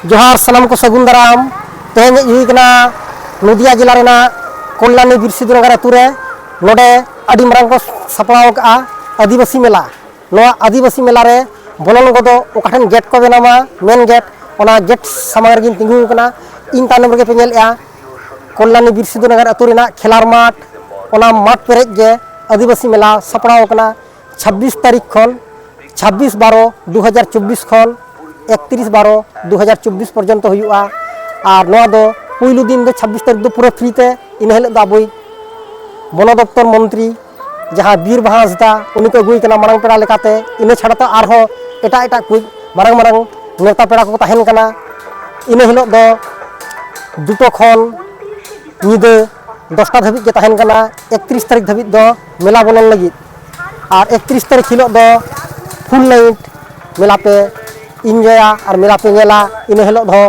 जोहार सानाम को सगुन दाराम तेज हुईकना नदिया जिला रेना कल्याणी बीर सिद्धू नगर अतुरे नोडे अडी मारंग को सापड़ाव का आदिवासी मेला आदिवासी मेला रे बोलन को ओकाठन गेट को बनावा मेन गेट ओना गेट सामांग रेगिन तिंगु कना इन तानम रे पे नेलया कल्याणी बीर सिद्धू नगर अतु रेना खेलार माठ ओना माठ पेरेज गे आदिवासी मेला सापड़ाव कना 26 तारीख खन 26/12/2024 खन 31/12/2024 पर्यंत हुआ और नोआ दो पुइलु दिन दो 26 तारीख दो पूरा फ्री ते इन हेले दो अबई वन दफ्तर मंत्री जहाँ बीर बाहा हंसदा उनी को अगुई कना मारंग पेड़ा लेकाते इन छाड़ा तो आरहो एटा एटा कुछ मारंग मारंग नेता पेड़ा को तहन कना इन हेले दो दुटो खन निदे 10टा धाबिज के तहन कना 31 तारीख धाबिज दो मेला बोलन लगी और 31 तारीख हिलो दो फुल नाइट मेला पे इंजॉया और मेला पे नेला इन हेलो दो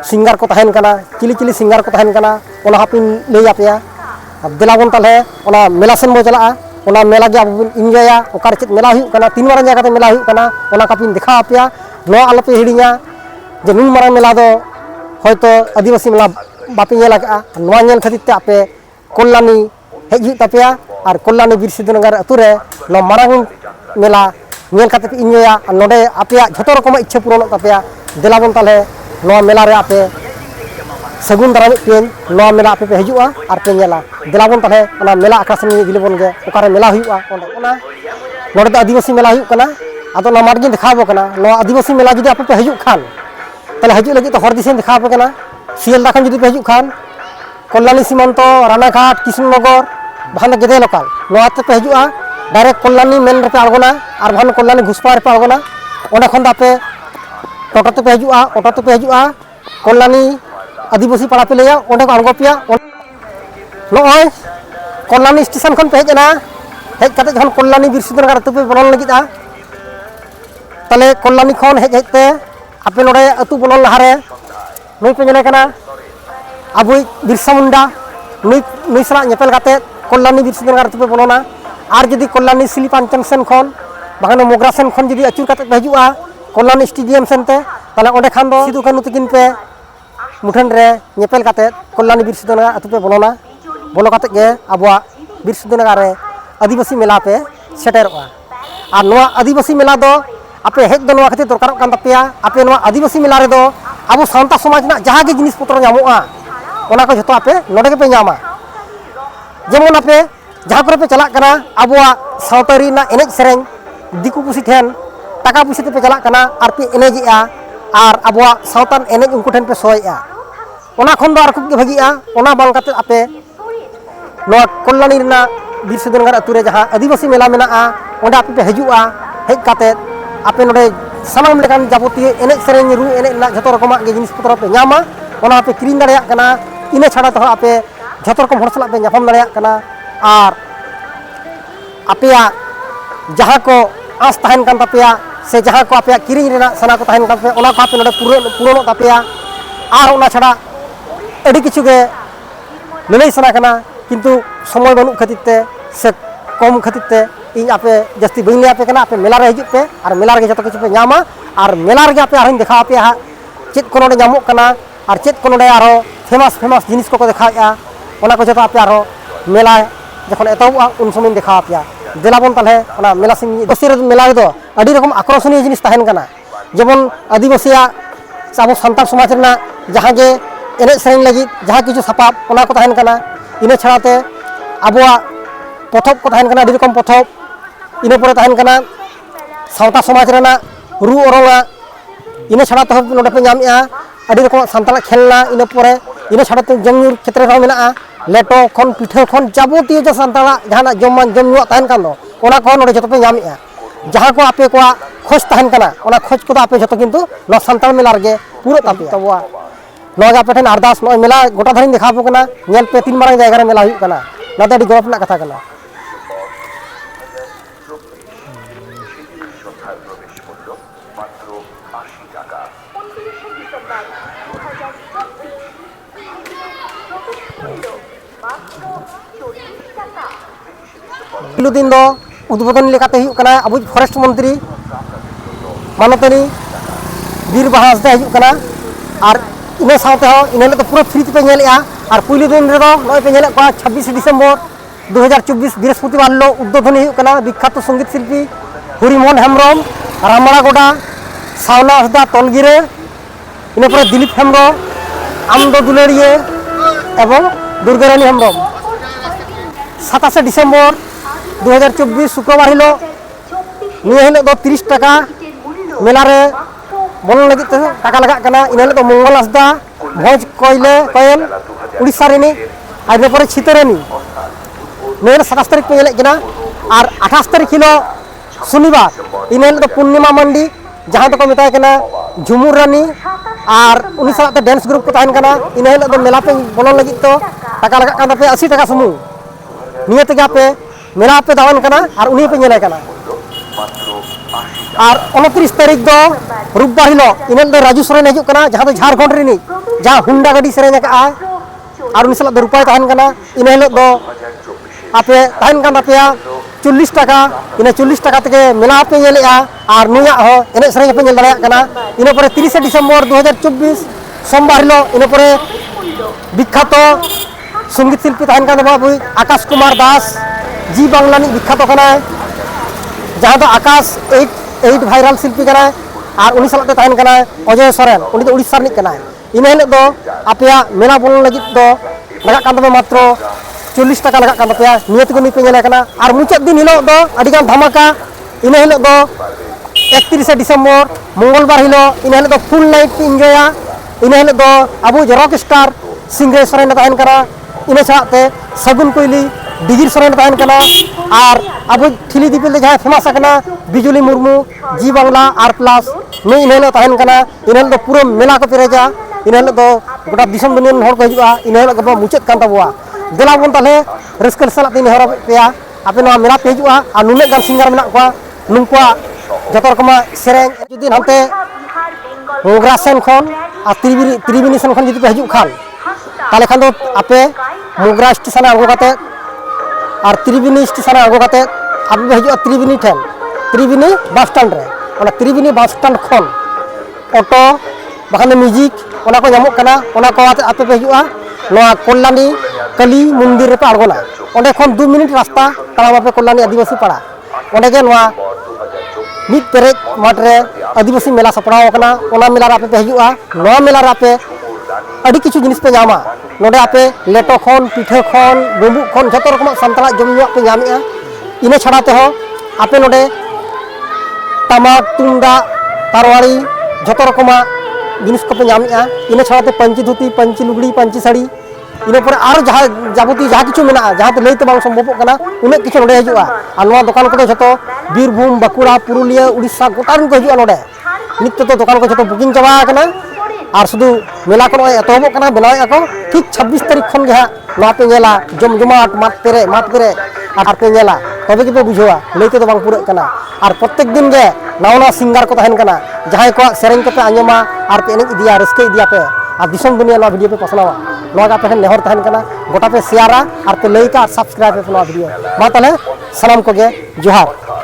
सिंगर को तहन कना चिली चिली सिंगर को तहन कना ओना हापिन लई आपेया अब देलाबन ताले ओना मेला सेन बो चला ओना मेला के अब इंजॉया ओकार चेत मेला हुई कना 3 मारन जगह ते मेला हुई कना ओना कापिन दिखा आपेया नो आलोपे हिडिया जे नुन मारन मेला दो होयतो आदिवासी मेला बापे नेला का नोआ नेल खातिर ते आपे कल्याणी हेज हुई तापेया और कल्याणी बीर सिद्धू नगर अतुरे नो मारंग मेला नेल खातिर पे इंजॉया नोडे आपेया झतो रकम इच्छा पूरण तापेया देलाबन ताले नोआ मेला रे आपे सगुन दाराम पेन नोआ मेला आपे पे हजुआ और पे नेला देलाबन ताले ओना मेला आकाश में दिलेबन गे ओकारे मेला हुआ ओना नोडे तो आदिवासी मेला हुई कना आदो ना मार्जिन दिखाबो कना नोआ आदिवासी मेला जुदी आपे पे हजु खान ताले हजु लगी तो हर दिसेन दिखाबो कना सियलदा खान जुदी पे हजु खान कल्याणी सीमांत रानाघाट कृष्णनगर भान गेदे लोकल नोआ ते पे हजुआ डायरेक्ट कल्याणी मेन रे पे आगोना और भान कल्याणी घुसपा रे पे आगोना ओना खन दापे टोटो ते पे हजुआ ऑटो ते पे हजुआ कल्याणी आदिवासी पाड़ा पे लेया ओंडे को आंगो पिया नोय कल्याणी स्टेशन खन पे हेजना हेज काते जहन कल्याणी बीर सिद्धू नगर अतु पे बोलन लगिदा तले कल्याणी खन हेज हेजते आपे नोडे अतु बोलन लहारे नई पे नेले कना अबुई बिरसा मुंडा नई सला नेपेल काते कल्याणी बीर सिद्धू नगर अतु पे बोलना और जदि कल्याणी सिलीपांचन सेन खन बागान मोगरा सेन खन जदि अचुर काते पे हजुआ कल्याणी स्टेडियम सेनते ताले ओंडे खान दो सिद्धू कान्हू तकिन पे मुठन रे नेपेल काते कल्याणी बीर सिद्धू नगर अतु पे बोलना बोलो काते गे अबवा बीर सिद्धू नगर रे आदिवासी मेला पे सेटेरवा और नोआ आदिवासी मेला दो आपे हेज दो नोआ खातिर दरकार कान तापेया आपे नोआ आदिवासी मेला रे दो अब सान्ता समाज ना जहाँ के जिनिस पत्र नामोआ ओना को जतो आपे नोडे के पे नामा जेमन आपे जहाँ करे पे चला कना अबवा सावतारी ना एनेज सेरेन दिकु पुसी ठेन टाका पुसी ते पे चला कना आर पे एनेजिया और अबवा सावतान एनेज उनको ठेन पे सोया ओना खन दो आर खूब के भागिया ओना बांग काते आपे नोआ कल्याणी रेना बीर सिद्धू नगर अतु रे जहाँ आदिवासी मेला मेना ओंडे आपे पे हजुआ हेज काते आपे नोडे सानाम लेकान जाबतीय एनेज सेरेन रू एनेज ना झतो रकम के जिनिस पत्र पे नामा ओना आपे किरिन दाड़िया कना इने छाड़ा तो आपे झतो रकम हर सला पे नाफाम दाड़िया कना और आपेया जहाँ को आस तहन कान तापेया से जहाँ को आपेया किरिन रेना सना को तहन कान पे ओना को आपे नोडे पूरण तापेया और ओना छाड़ा अड़ी किछु गे ललई सना कना किंतु समय बानु खातिर ते से कम खातिर ते इन आपे जस्ती बइन ले आपे कना आपे मेला रे हजु पे और मेला रे जतो किछु पे नामा और मेला रे आपे आरन देखा आपे चेत को नोडे नामो कना और चेत को नोडे आरो फेमस जिनिस को देखाया ओना को जतो आपे आरो मेला जखन एतोबा उन समय देखा आपया देलाबन ताले ओना मेला सिंह दसी रे मेला रे दो अडी रकम आकर्षणीय जिनिस तहन कना जेमन आदिवासीया साबो संताल समाज रेना जहाँ जे एनेज सेरेन लगी जहाँ किछु सपाब ओना को तहन कना इने छाड़ाते अबवा पथब को तहन कना अडी रकम पथब इने परे तहन कना सावता समाज रेना रू ओरोंगा इने छाड़ा तो नोडे पे नामया अडी रकम संताल खेलना इने परे इने छाड़ाते जमनुर क्षेत्र रे मेना लेटो खन पिठा खन जाबतीय जो संताला जहाना जमनुआ तहन कान दो ओना को नोडे जतो पे नामया जहाँ को आपे को खोज तहन कना ओना खोज को आपे जतो किंतु नो संताल मेला रे पूरा तापे तबवा नोगा पे ठन अरदास नो मेला गोटा धरिन देखाबो कना नेल पे 3 मारंग जायगा रे मेला हुई कना ना तो अडी गौरव ना कथा कना दिन दो उद्बोधन लेकाते हुई कना अब फरेस्ट मंत्री मानतनी बीर बाहा हंसदा हजू कना और इन साथे हो इन तो पूरा फ्री पे नेलेआ और पुइलु दिन रे नय पे नेले 26 डिसेम्बर 2024 बृहस्पतिवार हिलो उद्बोधन हुई कना विख्यात संगीत शिल्पी हरिमोहन हेम्ब्रम रामड़ा गोडा सावना हंसदा तलगिरे इन पर दिलीप हेम्ब्रम आमदो दुलारिये एवं दुर्गारानी हेम्ब्रम 27 डिसेम्बर 2024 शुक्रवार हिलो निया हिलो दो 30 टाका मेला रे बोलन लगी टाका लगा कना इन हिलो मंगल हंसदा भोज कोयल उड़ीसा रेनी और इन पर छितरेनी नया 27 तारीख पे नेले और 28 तारीख हिलो शनिवार इन हिलो पूर्णिमा मंडी जहाँ तो मेता झुमुर रानी और उनी साथ डांस ग्रुप को तहन कना इन हिलो मेला पे बोलन लगी तो टाका लगा 80 टाका सुमुंग निये तेगे आपे मेला पे दावन कना और उनी पे नेले कना और 29 तारीख दो रुबबार हिलो इन हिलो राजू सोरेन हजू कना जहाँ तो झारखंड रेनी जहाँ हुंडा गाड़ी सेरेन का और उनी साथ रुपाय तहन कना इन हिलो दो आपे तहन कना पे 40 टाका इन 40 टाका तक मेला पे नेलेआ और नुया हो एने सेरेन पे नेल दाड़ेया कना इन पर 30 डिसेम्बर 2024 सोमवार हिलो इन पर विख्यात संगीत शिल्पी तहन कना बाबू आकाश कुमार दास जी बांगलानी विख्यात कना जहाँ तो आकाश 8 भाइरल शिल्पी कना और उनी साथ तहन कना अजय सोरेन उनी तो उड़ीसा रिनिज कना इन हिलो दो आपे मेला बोलन लगी दो लगा कान तबे मात्र 40 टाका लगा कान तपया नियत को पे नेले कना और मुचाद दिन हिलो दो अडिगान धमाका इन हिलो दो 31 डिसेम्बर मंगलवार हिलो इन हिलो दो फुल नाइट पे एंजॉया इन हिलो दो Abu rock star singer Soren तहन कना इन साथे सगुन कोइली डिजिर सोरेन तहन कना और अबू ठिली दिपिल जहाँ फेमस कना बिजुली मुर्मू जी बांगला आर प्लस नु इन हिलो तहन कना इन हिलो दो पूरा मेला को पेरेजा इन हिलो दो गोटा दिसम दुनिया हर को हजूआ इन हिलो दो मुचाद कान तबुआ देला बन ताले रस्कल साला तीन हर पे आपे ना मेला पे हजूआ और नुने गान सिंगर मेना को नुंकुआ जत रकमा सेरें जुदी हानते मोगरा सेन खन और त्रिवेणी सेन खन जुदी पे हजू खान ताले खान दो आपे मोगरा स्टेशन आगो काते और त्रिवेणी स्टेशन आगो काते आपे पे हजूआ त्रिवेणी ठेन त्रिवेणी बस स्टैंड रे ओना त्रिवेणी बस स्टैंड खन ऑटो बाखान म्यूजिक ओना को नामक कना ओना को आपे पे हजूआ नोआ कल्याणी कली मंदिर रे पे आगोना ओंडे खन 2 मिनट रास्ता तालाम पे कल्याणी आदिवासी पाड़ा ओंडे के नोआ मिट पेरेज माठ रे आदिवासी मेला सपड़ाव कना ओना मेला रे पे हजूआ नोआ मेला रे पे अड़ी किछु जिनिस पे नामा नोडे आपे लेटो खन पिठे खन बुंबु खन जतो रकम संतला जमजुआ पे नामेआ इने छड़ा ते हो आपे नोडे टमाक तुंदा तारवाड़ी जतो रकम जिनिस को पे नामेआ इने छड़ा ते पंची धुती पंची लुगड़ी पंची साड़ी इन पर और जहाँ जाबती जहाँ किछु मेना जहाँ तो लैते बांग सम्भव कना उन्हें किछु नोडे हजूआ और नोआ दुकान को जतो बीरभूम बाकुड़ा पुरुलिया उड़ीसा गोटान को हजूआ नोडे नित तो दुकान को जतो बुकिंग चाबा कना और शुद्ध मेला को एतहब कना बनाए को ठीक 26 तारीख खन गे नोआ पे नेला जमजमाट मात पेरे और पे नेला तबे के पे बुझवा लैते तो बांग पूरा कना और प्रत्येक दिन गे नवा सिंगर को तहन कना जहां को सेरेंग को पे आंजमा और पे एने इदिया रस्के इदिया पे और दिसम दुनिया ना वीडियो पे पसनावा नोगा पे नेहर तहन कना गोटा पे शेयरा और पे लाइक और सब्सक्राइब पे वीडियो मा तले सलाम को गे जोहार।